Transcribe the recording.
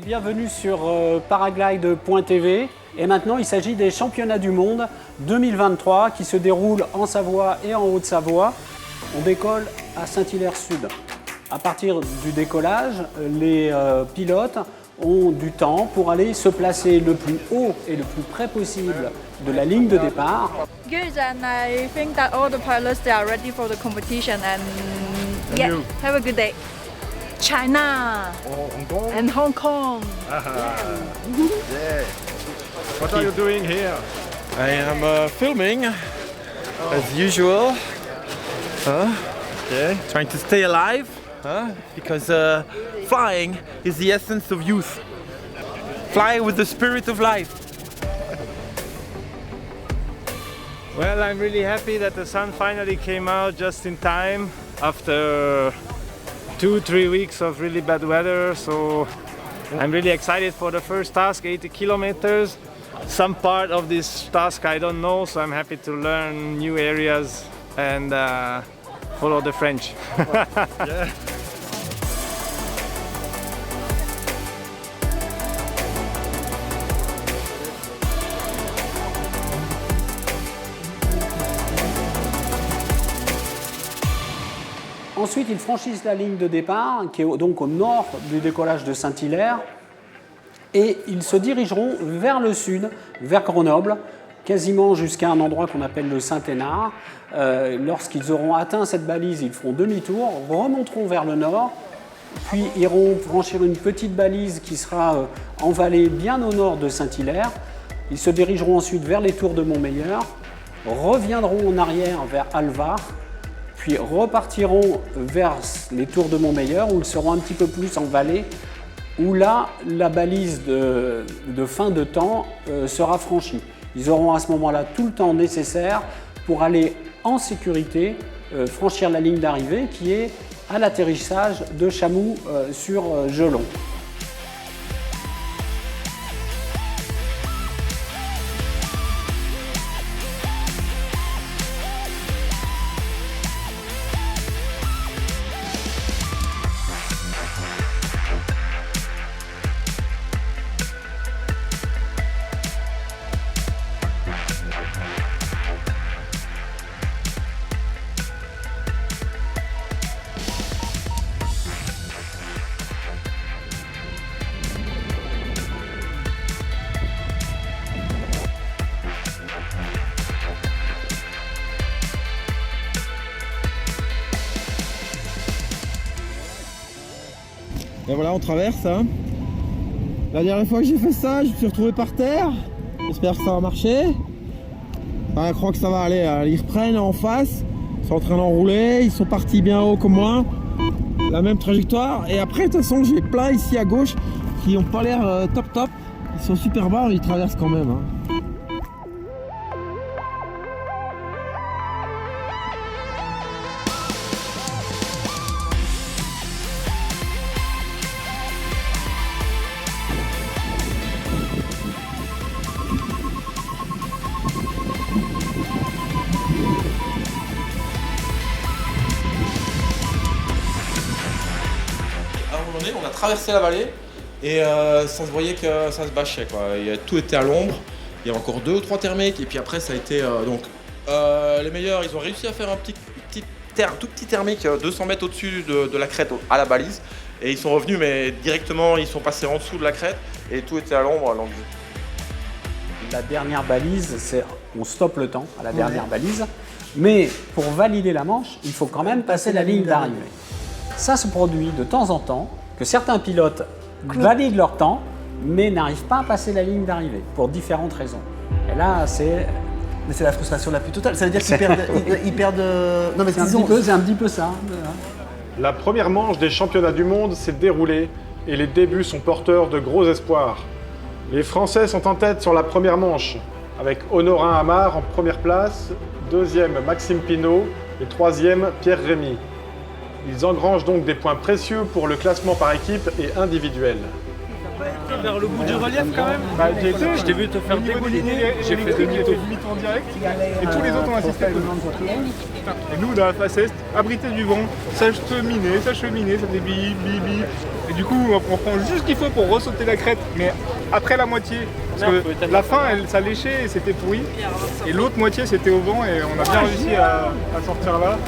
Bienvenue sur paraglide.tv et maintenant il s'agit des championnats du monde 2023 qui se déroulent en Savoie et en Haute-Savoie. On décolle à Saint-Hilaire-Sud. À partir du décollage, les pilotes ont du temps pour aller se placer le plus haut et le plus près possible de la ligne de départ. Good, and I think that all the pilots they are ready for the competition and yeah, have a good day. China Hong Kong? and Hong Kong. Yeah. What are you doing here? I am filming, as usual. Okay. Trying to stay alive, because flying is the essence of youth. Fly with the spirit of life. Well, I'm really happy that the sun finally came out just in time after 2-3 weeks of really bad weather. So I'm really excited for the first task, 80 kilometers. Some part of this task I don't know, so I'm happy to learn new areas and follow the French. Yeah. Ensuite, ils franchissent la ligne de départ, qui est donc au nord du décollage de Saint-Hilaire, et ils se dirigeront vers le sud, vers Grenoble, quasiment jusqu'à un endroit qu'on appelle le Saint-Hénard. Lorsqu'ils auront atteint cette balise, ils feront demi-tour, remonteront vers le nord, puis iront franchir une petite balise qui sera en vallée bien au nord de Saint-Hilaire. Ils se dirigeront ensuite vers les Tours de Montmeilleur, reviendront en arrière vers Alvar, puis repartiront vers les Tours de Montmeilleur où ils seront un petit peu plus en vallée, où là, la balise de fin de temps sera franchie. Ils auront à ce moment-là tout le temps nécessaire pour aller en sécurité franchir la ligne d'arrivée qui est à l'atterrissage de Chamoux sur Gelon. Et voilà, on traverse. La dernière fois que j'ai fait ça, je me suis retrouvé par terre. J'espère que ça va marcher. Je crois que ça va aller. Ils reprennent en face. Ils sont en train d'enrouler. Ils sont partis bien haut comme moi. La même trajectoire. Et après, de toute façon, j'ai plein ici à gauche qui n'ont pas l'air top. Ils sont super bas, mais ils traversent quand même. On a traversé la vallée et ça se voyait que ça se bâchait, quoi. Tout était à l'ombre, il y avait encore 2 ou 3 thermiques et puis après ça a été les meilleurs, ils ont réussi à faire un tout petit thermique 200 mètres au-dessus de la crête à la balise et ils sont revenus mais directement ils sont passés en dessous de la crête et tout était à l'ombre. Donc... La dernière balise, on stoppe le temps à la dernière balise, mais pour valider la manche, il faut quand même passer la ligne d'arrivée. Ça se produit de temps en temps, que certains pilotes valident leur temps, mais n'arrivent pas à passer la ligne d'arrivée, pour différentes raisons. Et là, c'est... Mais c'est la frustration la plus totale, ça veut dire qu'ils perdent... Non mais c'est un petit peu ça. La première manche des championnats du monde s'est déroulée et les débuts sont porteurs de gros espoirs. Les Français sont en tête sur la première manche, avec Honorin Amar en première place, deuxième Maxime Pinault et troisième Pierre Rémy. Ils engrangent donc des points précieux pour le classement par équipe et individuel. allé vers le bout du relief quand même? Bah, j'ai été. Je t'ai vu te faire dégouliner, j'ai fait demi-tour direct. Et tous les autres ont assisté. Et nous, dans la face est, abrité du vent, ça cheminait, ça faisait bip, bip, bip. Et du coup, on prend juste ce qu'il faut pour ressauter la crête, mais après la moitié. Parce que la fin, ça léchait et c'était pourri. Et l'autre moitié, c'était au vent et on a bien réussi à sortir là.